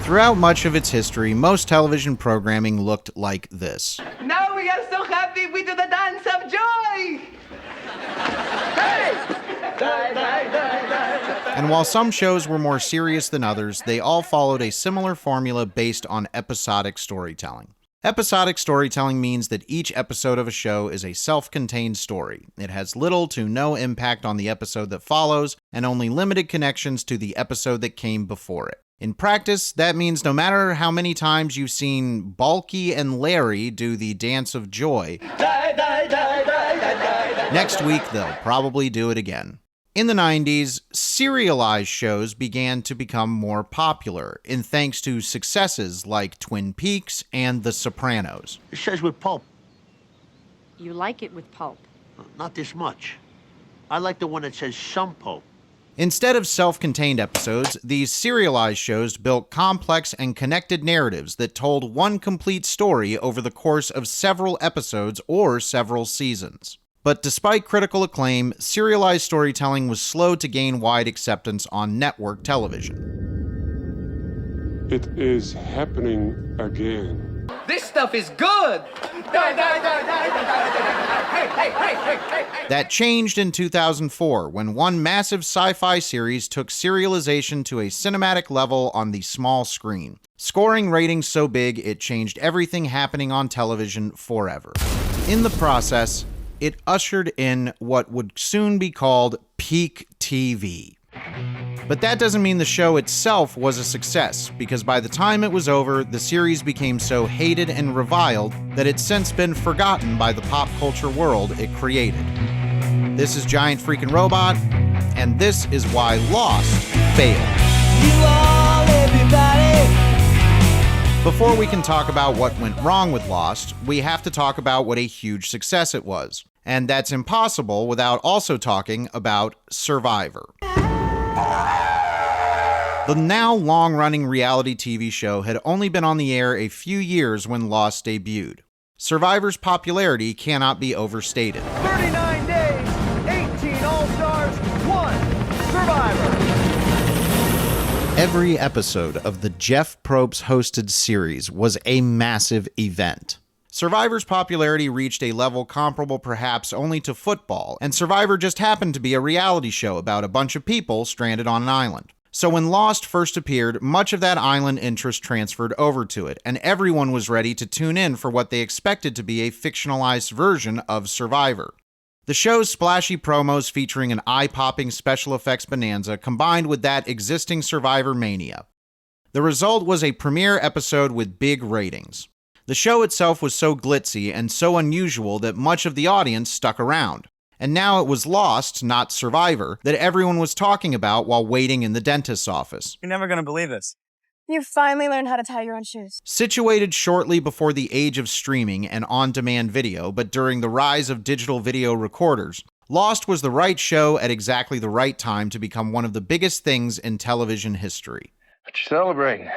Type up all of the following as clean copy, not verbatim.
Throughout much of its history, most television programming looked like this. Now we are so happy we do the dance of joy! Hey! And while some shows were more serious than others, they all followed a similar formula based on episodic storytelling. Episodic storytelling means that each episode of a show is a self-contained story. It has little to no impact on the episode that follows, and only limited connections to the episode that came before it. In practice, that means no matter how many times you've seen Balky and Larry do the dance of joy, next week they'll probably do it again. In the 90s, serialized shows began to become more popular, in thanks to successes like Twin Peaks and The Sopranos. It says with pulp. You like it with pulp. Not this much. I like the one that says some pulp. Instead of self-contained episodes, these serialized shows built complex and connected narratives that told one complete story over the course of several episodes or several seasons. But despite critical acclaim, serialized storytelling was slow to gain wide acceptance on network television. It is happening again. This stuff is good! That changed in 2004 when one massive sci-fi series took serialization to a cinematic level on the small screen, scoring ratings so big it changed everything happening on television forever. In the process, it ushered in what would soon be called peak TV. But that doesn't mean the show itself was a success, because by the time it was over, the series became so hated and reviled that it's since been forgotten by the pop culture world it created. This is Giant Freakin' Robot, and this is why Lost failed. Before we can talk about what went wrong with Lost, we have to talk about what a huge success it was. And that's impossible without also talking about Survivor. The now long-running reality TV show had only been on the air a few years when Lost debuted. Survivor's popularity cannot be overstated. 39 days, 18 All-Stars, 1 Survivor. Every episode of the Jeff Probst-hosted series was a massive event. Survivor's popularity reached a level comparable perhaps only to football, and Survivor just happened to be a reality show about a bunch of people stranded on an island. So when Lost first appeared, much of that island interest transferred over to it, and everyone was ready to tune in for what they expected to be a fictionalized version of Survivor. The show's splashy promos featuring an eye-popping special effects bonanza combined with that existing Survivor mania. The result was a premiere episode with big ratings. The show itself was so glitzy and so unusual that much of the audience stuck around. And now it was Lost, not Survivor, that everyone was talking about while waiting in the dentist's office. You're never gonna believe this. You finally learned how to tie your own shoes. Situated shortly before the age of streaming and on-demand video, but during the rise of digital video recorders, Lost was the right show at exactly the right time to become one of the biggest things in television history. What you celebrating?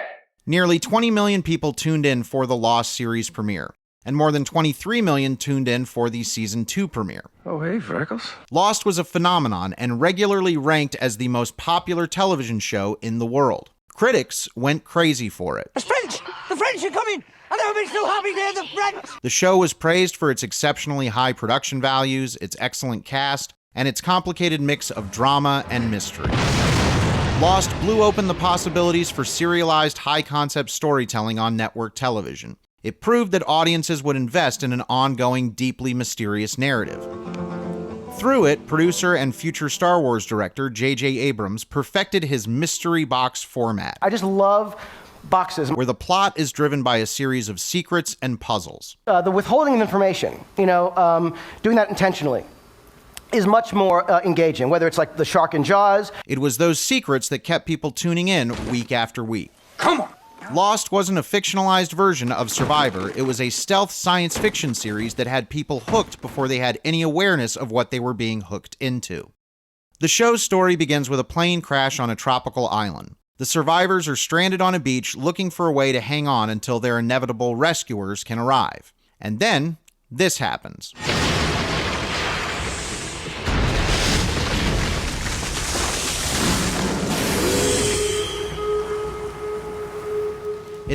Nearly 20 million people tuned in for the Lost series premiere, and more than 23 million tuned in for the Season 2 premiere. Oh, hey, Freckles. Lost was a phenomenon and regularly ranked as the most popular television show in the world. Critics went crazy for it. The French! The French are coming! I've never been so happy to hear the French! The show was praised for its exceptionally high production values, its excellent cast, and its complicated mix of drama and mystery. Lost blew open the possibilities for serialized high-concept storytelling on network television. It proved that audiences would invest in an ongoing, deeply mysterious narrative. Through it, producer and future Star Wars director J.J. Abrams perfected his mystery box format. I just love boxes. Where the plot is driven by a series of secrets and puzzles. The withholding of information, doing that intentionally, is much more engaging, whether it's like the shark in Jaws. It was those secrets that kept people tuning in week after week. Come on! Lost wasn't a fictionalized version of Survivor, it was a stealth science fiction series that had people hooked before they had any awareness of what they were being hooked into. The show's story begins with a plane crash on a tropical island. The survivors are stranded on a beach looking for a way to hang on until their inevitable rescuers can arrive. And then, this happens.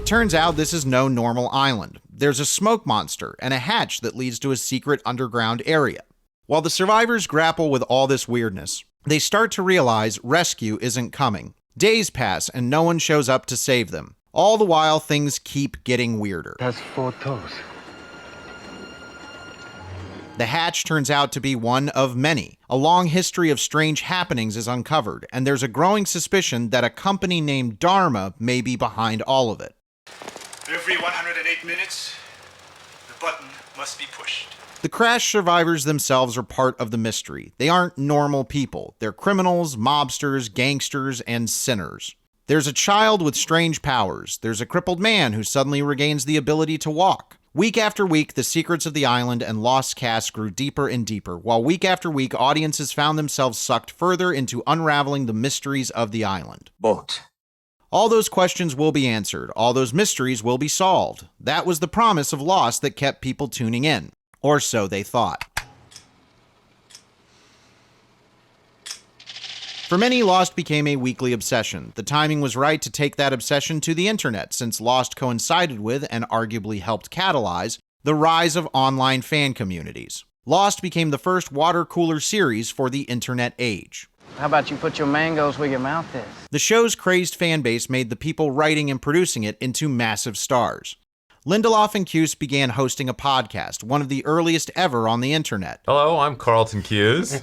It turns out this is no normal island. There's a smoke monster and a hatch that leads to a secret underground area. While the survivors grapple with all this weirdness, they start to realize rescue isn't coming. Days pass and no one shows up to save them. All the while, things keep getting weirder. That's 4 toes. The hatch turns out to be one of many. A long history of strange happenings is uncovered, and there's a growing suspicion that a company named Dharma may be behind all of it. Every 108 minutes, the button must be pushed. The crash survivors themselves are part of the mystery. They aren't normal people. They're criminals, mobsters, gangsters, and sinners. There's a child with strange powers. There's a crippled man who suddenly regains the ability to walk. Week after week, the secrets of the island and lost cast grew deeper and deeper, while week after week, audiences found themselves sucked further into unraveling the mysteries of the island. Boat. All those questions will be answered. All those mysteries will be solved. That was the promise of Lost that kept people tuning in. Or so they thought. For many, Lost became a weekly obsession. The timing was right to take that obsession to the internet, since Lost coincided with, and arguably helped catalyze, the rise of online fan communities. Lost became the first water cooler series for the internet age. How about you put your mangoes where your mouth is? The show's crazed fan base made the people writing and producing it into massive stars. Lindelof and Cuse began hosting a podcast, one of the earliest ever on the internet. Hello, I'm Carlton Cuse.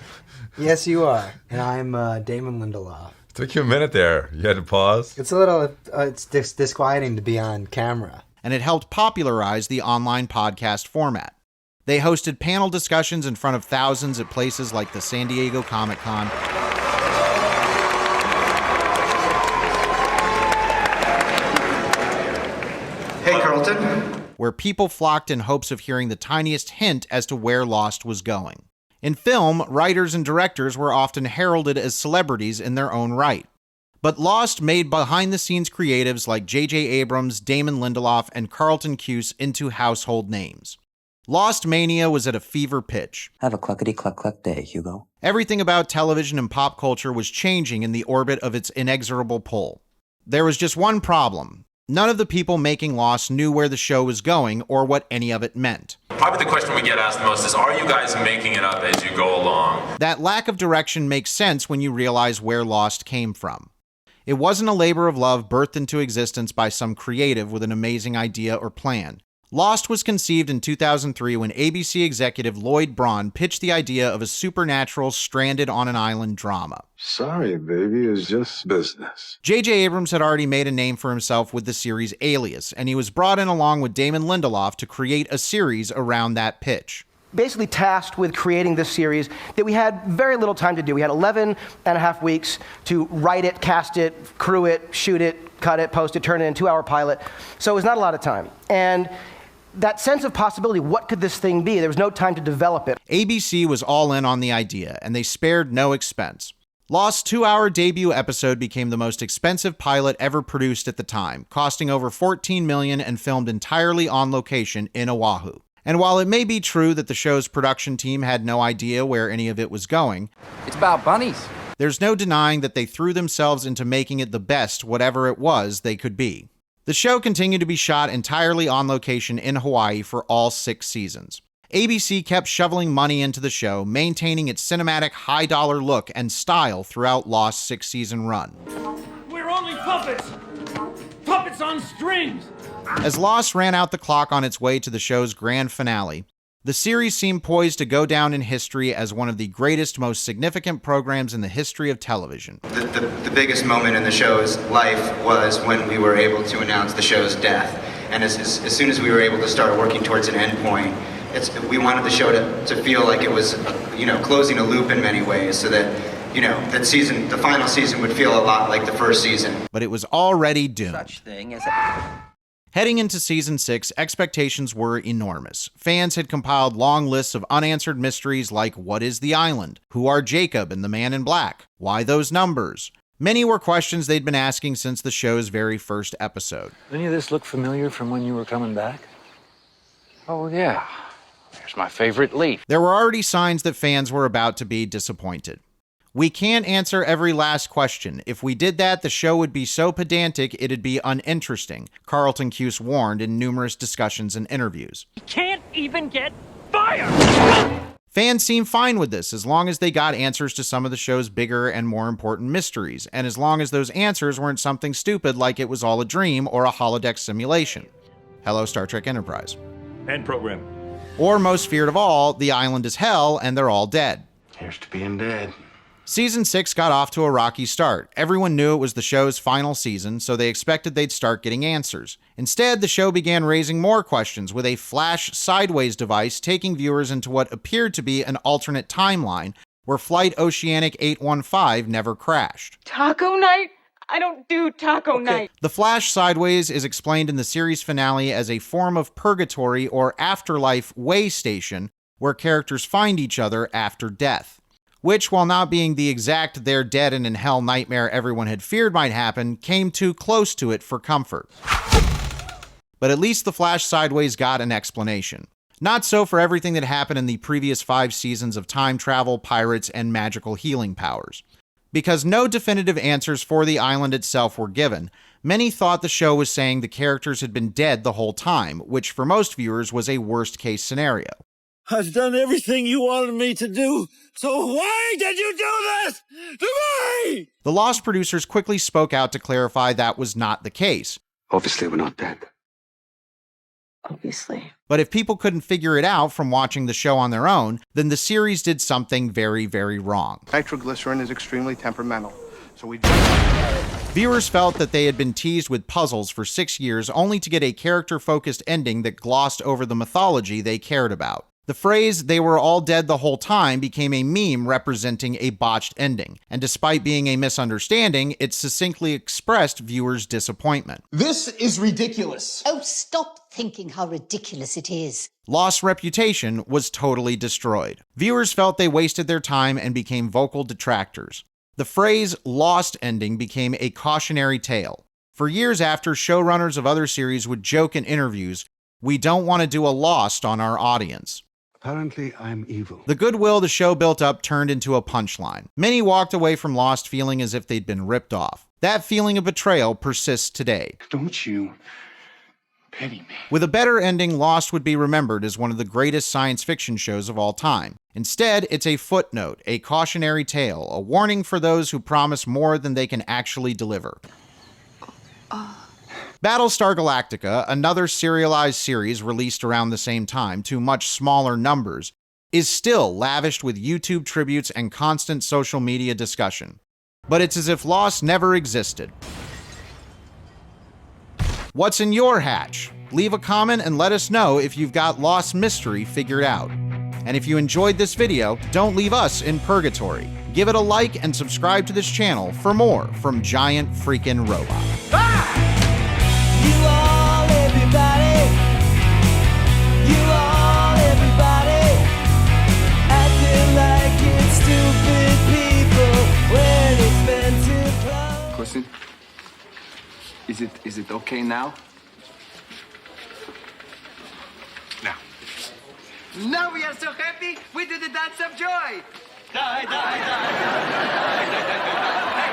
Yes, you are. And I'm Damon Lindelof. Took you a minute there. You had to pause. It's a little, it's disquieting to be on camera. And it helped popularize the online podcast format. They hosted panel discussions in front of thousands at places like the San Diego Comic-Con, Hey, Carlton. where people flocked in hopes of hearing the tiniest hint as to where Lost was going. In film, writers and directors were often heralded as celebrities in their own right. But Lost made behind-the-scenes creatives like J.J. Abrams, Damon Lindelof, and Carlton Cuse into household names. Lost mania was at a fever pitch. Have a cluckety-cluck-cluck day, Hugo. Everything about television and pop culture was changing in the orbit of its inexorable pull. There was just one problem. None of the people making Lost knew where the show was going or what any of it meant. Probably the question we get asked most is, are you guys making it up as you go along? That lack of direction makes sense when you realize where Lost came from. It wasn't a labor of love birthed into existence by some creative with an amazing idea or plan. Lost was conceived in 2003 when ABC executive Lloyd Braun pitched the idea of a supernatural stranded on an island drama. Sorry, baby, it's just business. J.J. Abrams had already made a name for himself with the series Alias, and he was brought in along with Damon Lindelof to create a series around that pitch. Basically tasked with creating this series that we had very little time to do. We had 11 and a half weeks to write it, cast it, crew it, shoot it, cut it, post it, turn it in a 2-hour pilot. So it was not a lot of time. And that sense of possibility, what could this thing be? There was no time to develop it. ABC was all in on the idea, and they spared no expense. Lost's 2-hour debut episode became the most expensive pilot ever produced at the time, costing over $14 million and filmed entirely on location in Oahu. And while it may be true that the show's production team had no idea where any of it was going, It's about bunnies. there's no denying that they threw themselves into making it the best, whatever it was, they could be. The show continued to be shot entirely on location in Hawaii for all 6 seasons. ABC kept shoveling money into the show, maintaining its cinematic high-dollar look and style throughout Lost's 6-season run. We're only puppets! Puppets on strings! As Lost ran out the clock on its way to the show's grand finale, the series seemed poised to go down in history as one of the greatest, most significant programs in the history of television. The biggest moment in the show's life was when we were able to announce the show's death. And as soon as we were able to start working towards an end point, we wanted the show to feel like it was, closing a loop in many ways, so that, the final season would feel a lot like the first season. But it was already doomed. Such thing as Heading into season 6, expectations were enormous. Fans had compiled long lists of unanswered mysteries like, what is the island? Who are Jacob and the Man in Black? Why those numbers? Many were questions they'd been asking since the show's very first episode. Any of this look familiar from when you were coming back? Oh, yeah. There's my favorite leaf. There were already signs that fans were about to be disappointed. We can't answer every last question. If we did that, the show would be so pedantic it'd be uninteresting, Carlton Cuse warned in numerous discussions and interviews. You can't even get fired! Fans seemed fine with this as long as they got answers to some of the show's bigger and more important mysteries, and as long as those answers weren't something stupid like it was all a dream or a holodeck simulation. Hello, Star Trek Enterprise. End program. Or most feared of all, the island is hell and they're all dead. Here's to being dead. Season 6 got off to a rocky start. Everyone knew it was the show's final season, so they expected they'd start getting answers. Instead, the show began raising more questions with a flash sideways device taking viewers into what appeared to be an alternate timeline where Flight Oceanic 815 never crashed. Taco night? I don't do taco night. The flash sideways is explained in the series finale as a form of purgatory or afterlife way station where characters find each other after death. Which, while not being the exact they're dead and in hell nightmare everyone had feared might happen, came too close to it for comfort. But at least the flash sideways got an explanation. Not so for everything that happened in the previous 5 seasons of time travel, pirates, and magical healing powers. Because no definitive answers for the island itself were given, many thought the show was saying the characters had been dead the whole time, which for most viewers was a worst-case scenario. I've done everything you wanted me to do, so why did you do this to me? The Lost producers quickly spoke out to clarify that was not the case. Obviously, we're not dead. Obviously. But if people couldn't figure it out from watching the show on their own, then the series did something very, very wrong. Nitroglycerin is extremely temperamental, so we... Viewers felt that they had been teased with puzzles for 6 years only to get a character-focused ending that glossed over the mythology they cared about. The phrase, "they were all dead the whole time," became a meme representing a botched ending, and despite being a misunderstanding, it succinctly expressed viewers' disappointment. This is ridiculous. Oh, stop thinking how ridiculous it is. Lost's reputation was totally destroyed. Viewers felt they wasted their time and became vocal detractors. The phrase "lost ending" became a cautionary tale. For years after, showrunners of other series would joke in interviews, "We don't want to do a Lost on our audience." Apparently, I'm evil. The goodwill the show built up turned into a punchline. Many walked away from Lost feeling as if they'd been ripped off. That feeling of betrayal persists today. Don't you pity me? With a better ending, Lost would be remembered as one of the greatest science fiction shows of all time. Instead, it's a footnote, a cautionary tale, a warning for those who promise more than they can actually deliver. Battlestar Galactica, another serialized series released around the same time to much smaller numbers, is still lavished with YouTube tributes and constant social media discussion. But it's as if Lost never existed. What's in your hatch? Leave a comment and let us know if you've got Lost mystery figured out. And if you enjoyed this video, don't leave us in purgatory. Give it a like and subscribe to this channel for more from Giant Freaking Robot. You all, everybody. You all, everybody. Acting like it's stupid people wearing expensive clothes. Question? Is it okay now? Now we are so happy, we do the dance of joy. Die, die, die, die, die, die, die, die, die.